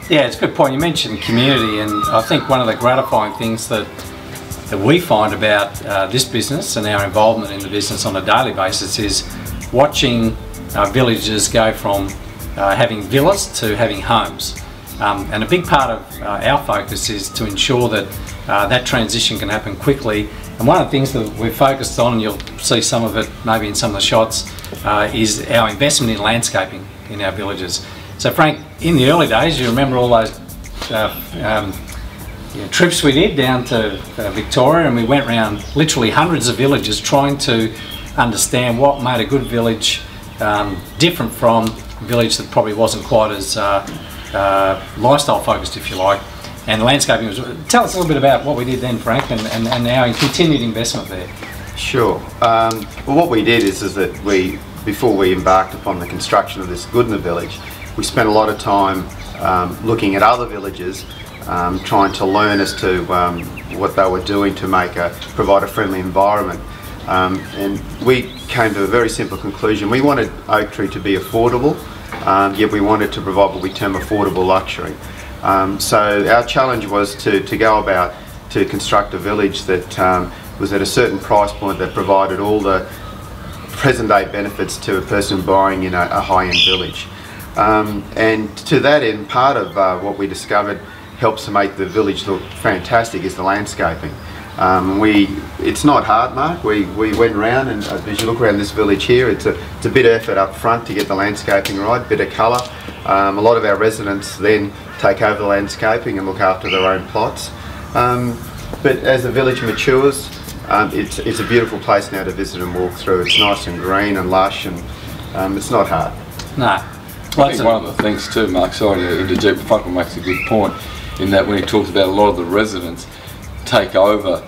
Yeah, it's a good point. You mentioned community, and I think one of the gratifying things that we find about this business and our involvement in the business on a daily basis is watching villages go from having villas to having homes. And a big part of our focus is to ensure that that transition can happen quickly. And one of the things that we've focused on, and you'll see some of it maybe in some of the shots, is our investment in landscaping in our villages. So Frank, in the early days, you remember all those trips we did down to Victoria, and we went around literally hundreds of villages trying to understand what made a good village different from a village that probably wasn't quite as lifestyle focused, if you like. And landscaping was. Tell us a little bit about what we did then, Frank, and our continued investment there. Sure. Well, what we did is that before we embarked upon the construction of this Goodna village, we spent a lot of time looking at other villages, trying to learn as to what they were doing to provide a friendly environment. And we came to a very simple conclusion. We wanted Oak Tree to be affordable, yet we wanted to provide what we term affordable luxury. So our challenge was to go about to construct a village that was at a certain price point that provided all the present day benefits to a person buying in a high-end village. And to that end, part of what we discovered helps to make the village look fantastic is the landscaping. It's not hard, Mark. We went around, and as you look around this village here, it's a bit of effort up front to get the landscaping right, bit of colour. A lot of our residents then take over the landscaping and look after their own plots. But as the village matures, it's a beautiful place now to visit and walk through. It's nice and green and lush, and it's not hard. No. I think one of the things too, Mark, sorry to interject, but Funkel makes a good point in that when he talks about a lot of the residents take over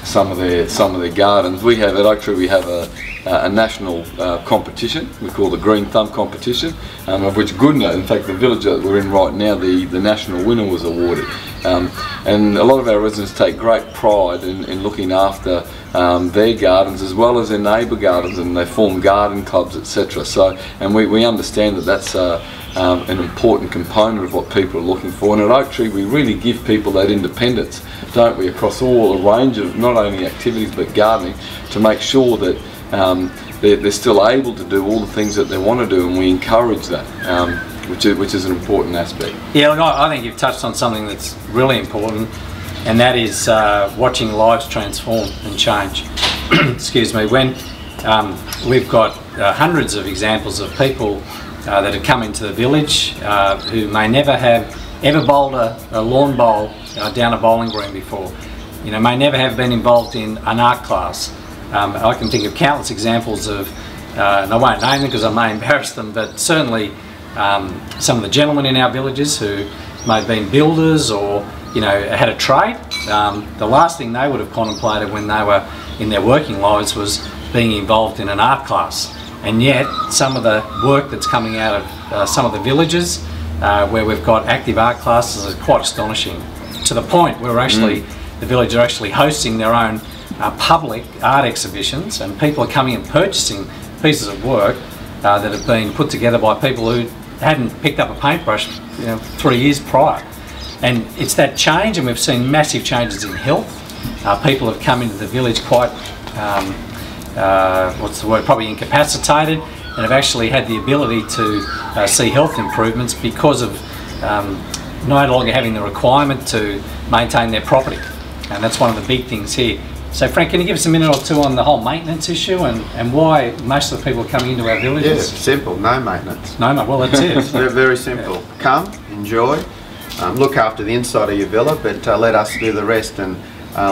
some of their gardens. We have at Oak Tree, we have a national competition we call the Green Thumb competition, of which Goodna, in fact the village that we're in right now, the national winner was awarded. And a lot of our residents take great pride in looking after their gardens as well as their neighbour gardens, and they form garden clubs, etc. So, and we understand that that's an important component of what people are looking for. And at Oak Tree we really give people that independence, don't we, across all a range of not only activities but gardening, to make sure that they're still able to do all the things that they want to do, and we encourage that, which is an important aspect. Yeah, look, I think you've touched on something that's really important, and that is watching lives transform and change. Excuse me. When we've got hundreds of examples of people that have come into the village who may never have ever bowled a lawn bowl down a bowling green before, may never have been involved in an art class. I can think of countless examples of, and I won't name them because I may embarrass them, but certainly some of the gentlemen in our villages who may have been builders or had a trade. The last thing they would have contemplated when they were in their working lives was being involved in an art class. And yet some of the work that's coming out of some of the villages where we've got active art classes is quite astonishing, to the point where actually the village are actually hosting their own public art exhibitions, and people are coming and purchasing pieces of work that have been put together by people who hadn't picked up a paintbrush 3 years prior. And it's that change, and we've seen massive changes in health. People have come into the village quite, probably incapacitated, and have actually had the ability to see health improvements because of no longer having the requirement to maintain their property. And that's one of the big things here. So Frank, can you give us a minute or two on the whole maintenance issue and why most of the people are coming into our villages? Yeah, simple, no maintenance. No, well that's it. They're very simple. Yeah. Come, enjoy, look after the inside of your villa, but let us do the rest and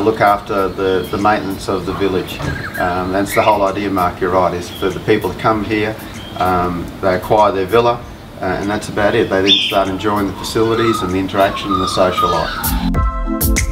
look after the maintenance of the village. That's the whole idea, Mark, you're right, is for the people to come here, they acquire their villa, and that's about it. They then start enjoying the facilities and the interaction and the social life.